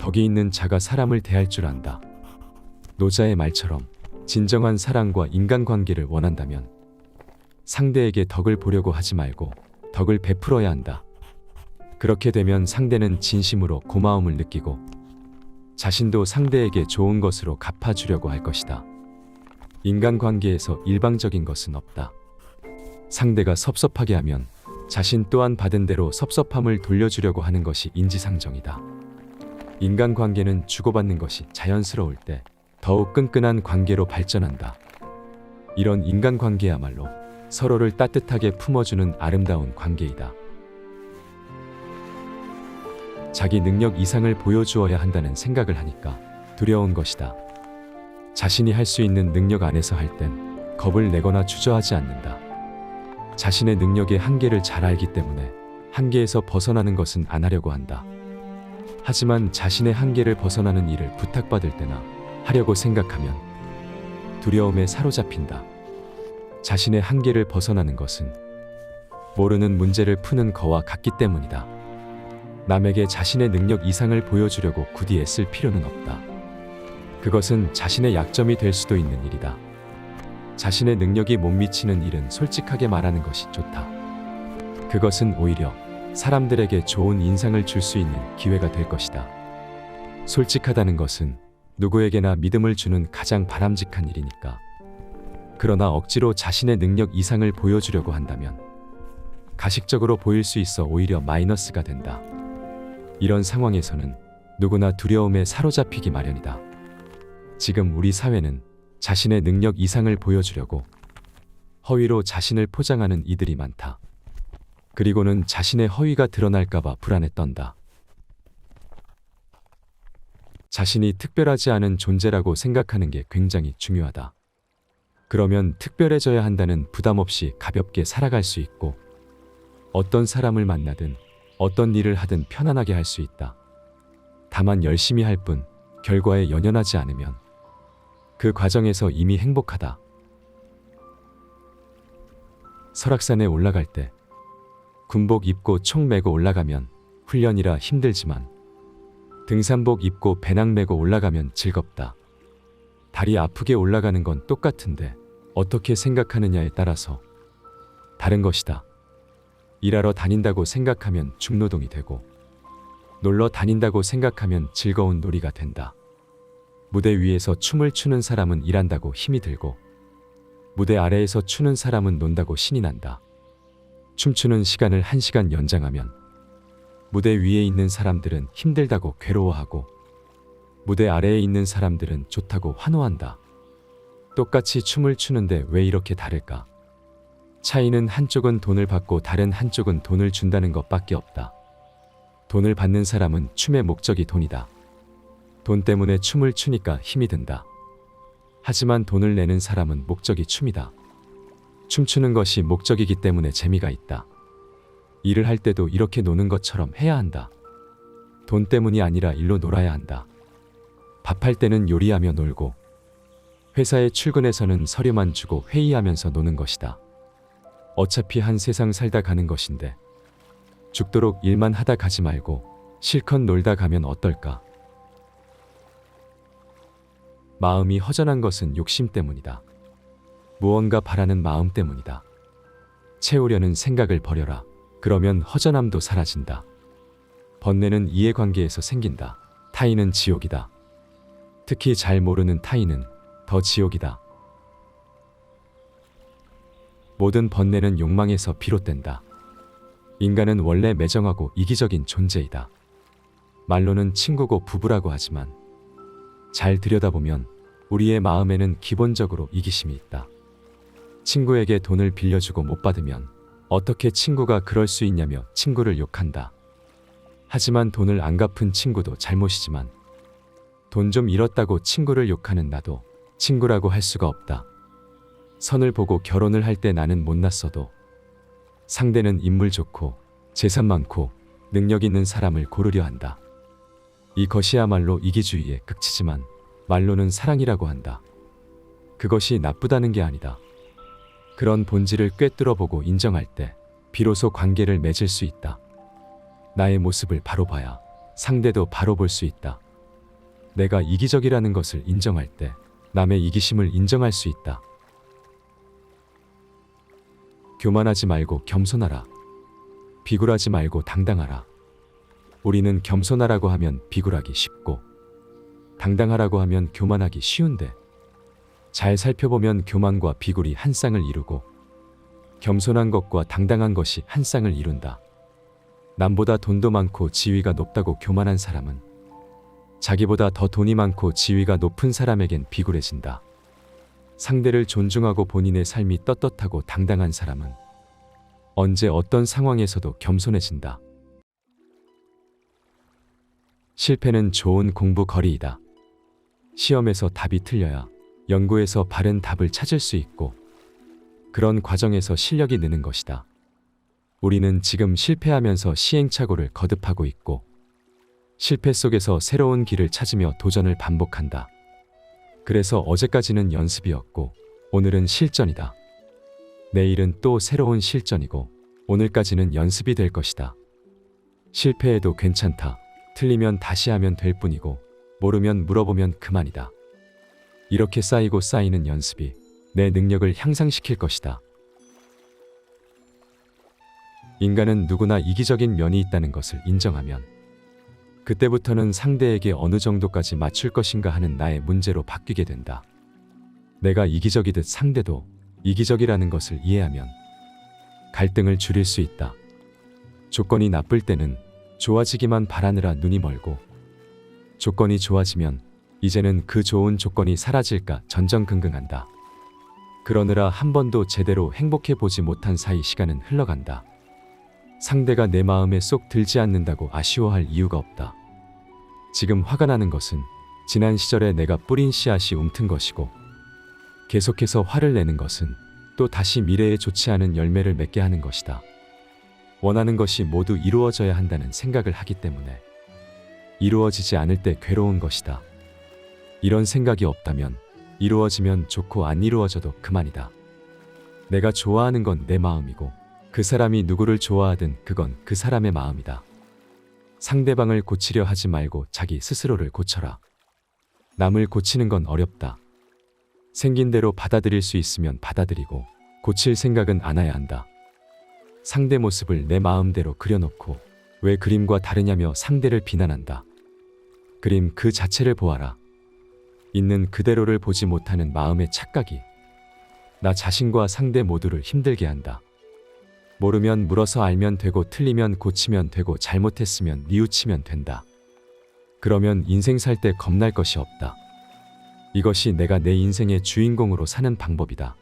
덕이 있는 자가 사람을 대할 줄 안다. 노자의 말처럼 진정한 사랑과 인간관계를 원한다면 상대에게 덕을 보려고 하지 말고 덕을 베풀어야 한다. 그렇게 되면 상대는 진심으로 고마움을 느끼고 자신도 상대에게 좋은 것으로 갚아주려고 할 것이다. 인간관계에서 일방적인 것은 없다. 상대가 섭섭하게 하면 자신 또한 받은 대로 섭섭함을 돌려주려고 하는 것이 인지상정이다. 인간관계는 주고받는 것이 자연스러울 때 더욱 끈끈한 관계로 발전한다. 이런 인간관계야말로 서로를 따뜻하게 품어주는 아름다운 관계이다. 자기 능력 이상을 보여주어야 한다는 생각을 하니까 두려운 것이다. 자신이 할 수 있는 능력 안에서 할 땐 겁을 내거나 주저하지 않는다. 자신의 능력의 한계를 잘 알기 때문에 한계에서 벗어나는 것은 안 하려고 한다. 하지만 자신의 한계를 벗어나는 일을 부탁받을 때나 하려고 생각하면 두려움에 사로잡힌다. 자신의 한계를 벗어나는 것은 모르는 문제를 푸는 거와 같기 때문이다. 남에게 자신의 능력 이상을 보여주려고 굳이 애쓸 필요는 없다. 그것은 자신의 약점이 될 수도 있는 일이다. 자신의 능력이 못 미치는 일은 솔직하게 말하는 것이 좋다. 그것은 오히려 사람들에게 좋은 인상을 줄 수 있는 기회가 될 것이다. 솔직하다는 것은 누구에게나 믿음을 주는 가장 바람직한 일이니까. 그러나 억지로 자신의 능력 이상을 보여주려고 한다면 가식적으로 보일 수 있어 오히려 마이너스가 된다. 이런 상황에서는 누구나 두려움에 사로잡히기 마련이다. 지금 우리 사회는 자신의 능력 이상을 보여주려고 허위로 자신을 포장하는 이들이 많다. 그리고는 자신의 허위가 드러날까봐 불안에 떤다. 자신이 특별하지 않은 존재라고 생각하는 게 굉장히 중요하다. 그러면 특별해져야 한다는 부담 없이 가볍게 살아갈 수 있고 어떤 사람을 만나든 어떤 일을 하든 편안하게 할 수 있다. 다만 열심히 할 뿐 결과에 연연하지 않으면 그 과정에서 이미 행복하다. 설악산에 올라갈 때 군복 입고 총 메고 올라가면 훈련이라 힘들지만 등산복 입고 배낭 메고 올라가면 즐겁다. 다리 아프게 올라가는 건 똑같은데 어떻게 생각하느냐에 따라서 다른 것이다. 일하러 다닌다고 생각하면 중노동이 되고 놀러 다닌다고 생각하면 즐거운 놀이가 된다. 무대 위에서 춤을 추는 사람은 일한다고 힘이 들고 무대 아래에서 추는 사람은 논다고 신이 난다. 춤추는 시간을 1시간 연장하면 무대 위에 있는 사람들은 힘들다고 괴로워하고 무대 아래에 있는 사람들은 좋다고 환호한다. 똑같이 춤을 추는데 왜 이렇게 다를까? 차이는 한쪽은 돈을 받고 다른 한쪽은 돈을 준다는 것밖에 없다. 돈을 받는 사람은 춤의 목적이 돈이다. 돈 때문에 춤을 추니까 힘이 든다. 하지만 돈을 내는 사람은 목적이 춤이다. 춤추는 것이 목적이기 때문에 재미가 있다. 일을 할 때도 이렇게 노는 것처럼 해야 한다. 돈 때문이 아니라 일로 놀아야 한다. 밥할 때는 요리하며 놀고 회사에 출근해서는 서류만 주고 회의하면서 노는 것이다. 어차피 한 세상 살다 가는 것인데 죽도록 일만 하다 가지 말고 실컷 놀다 가면 어떨까? 마음이 허전한 것은 욕심 때문이다. 무언가 바라는 마음 때문이다. 채우려는 생각을 버려라. 그러면 허전함도 사라진다. 번뇌는 이해관계에서 생긴다. 타인은 지옥이다. 특히 잘 모르는 타인은 더 지옥이다. 모든 번뇌는 욕망에서 비롯된다. 인간은 원래 매정하고 이기적인 존재이다. 말로는 친구고 부부라고 하지만 잘 들여다보면 우리의 마음에는 기본적으로 이기심이 있다. 친구에게 돈을 빌려주고 못 받으면 어떻게 친구가 그럴 수 있냐며 친구를 욕한다. 하지만 돈을 안 갚은 친구도 잘못이지만 돈 좀 잃었다고 친구를 욕하는 나도 친구라고 할 수가 없다. 선을 보고 결혼을 할 때 나는 못났어도 상대는 인물 좋고 재산 많고 능력 있는 사람을 고르려 한다. 이것이야말로 이기주의의 극치지만 말로는 사랑이라고 한다. 그것이 나쁘다는 게 아니다. 그런 본질을 꿰뚫어보고 인정할 때 비로소 관계를 맺을 수 있다. 나의 모습을 바로 봐야 상대도 바로 볼 수 있다. 내가 이기적이라는 것을 인정할 때 남의 이기심을 인정할 수 있다. 교만하지 말고 겸손하라. 비굴하지 말고 당당하라. 우리는 겸손하라고 하면 비굴하기 쉽고 당당하라고 하면 교만하기 쉬운데 잘 살펴보면 교만과 비굴이 한 쌍을 이루고 겸손한 것과 당당한 것이 한 쌍을 이룬다. 남보다 돈도 많고 지위가 높다고 교만한 사람은 자기보다 더 돈이 많고 지위가 높은 사람에겐 비굴해진다. 상대를 존중하고 본인의 삶이 떳떳하고 당당한 사람은 언제 어떤 상황에서도 겸손해진다. 실패는 좋은 공부 거리이다. 시험에서 답이 틀려야 연구에서 바른 답을 찾을 수 있고 그런 과정에서 실력이 느는 것이다. 우리는 지금 실패하면서 시행착오를 거듭하고 있고 실패 속에서 새로운 길을 찾으며 도전을 반복한다. 그래서 어제까지는 연습이었고 오늘은 실전이다. 내일은 또 새로운 실전이고 오늘까지는 연습이 될 것이다. 실패해도 괜찮다. 틀리면 다시 하면 될 뿐이고 모르면 물어보면 그만이다. 이렇게 쌓이고 쌓이는 연습이 내 능력을 향상시킬 것이다. 인간은 누구나 이기적인 면이 있다는 것을 인정하면 그때부터는 상대에게 어느 정도까지 맞출 것인가 하는 나의 문제로 바뀌게 된다. 내가 이기적이듯 상대도 이기적이라는 것을 이해하면 갈등을 줄일 수 있다. 조건이 나쁠 때는 좋아지기만 바라느라 눈이 멀고 조건이 좋아지면 이제는 그 좋은 조건이 사라질까 전전긍긍한다. 그러느라 한 번도 제대로 행복해 보지 못한 사이 시간은 흘러간다. 상대가 내 마음에 쏙 들지 않는다고 아쉬워할 이유가 없다. 지금 화가 나는 것은 지난 시절에 내가 뿌린 씨앗이 움튼 것이고 계속해서 화를 내는 것은 또 다시 미래에 좋지 않은 열매를 맺게 하는 것이다. 원하는 것이 모두 이루어져야 한다는 생각을 하기 때문에 이루어지지 않을 때 괴로운 것이다. 이런 생각이 없다면 이루어지면 좋고 안 이루어져도 그만이다. 내가 좋아하는 건 내 마음이고 그 사람이 누구를 좋아하든 그건 그 사람의 마음이다. 상대방을 고치려 하지 말고 자기 스스로를 고쳐라. 남을 고치는 건 어렵다. 생긴 대로 받아들일 수 있으면 받아들이고 고칠 생각은 않아야 한다. 상대 모습을 내 마음대로 그려놓고 왜 그림과 다르냐며 상대를 비난한다. 그림 그 자체를 보아라. 있는 그대로를 보지 못하는 마음의 착각이 나 자신과 상대 모두를 힘들게 한다. 모르면 물어서 알면 되고 틀리면 고치면 되고 잘못했으면 뉘우치면 된다. 그러면 인생 살 때 겁날 것이 없다. 이것이 내가 내 인생의 주인공으로 사는 방법이다.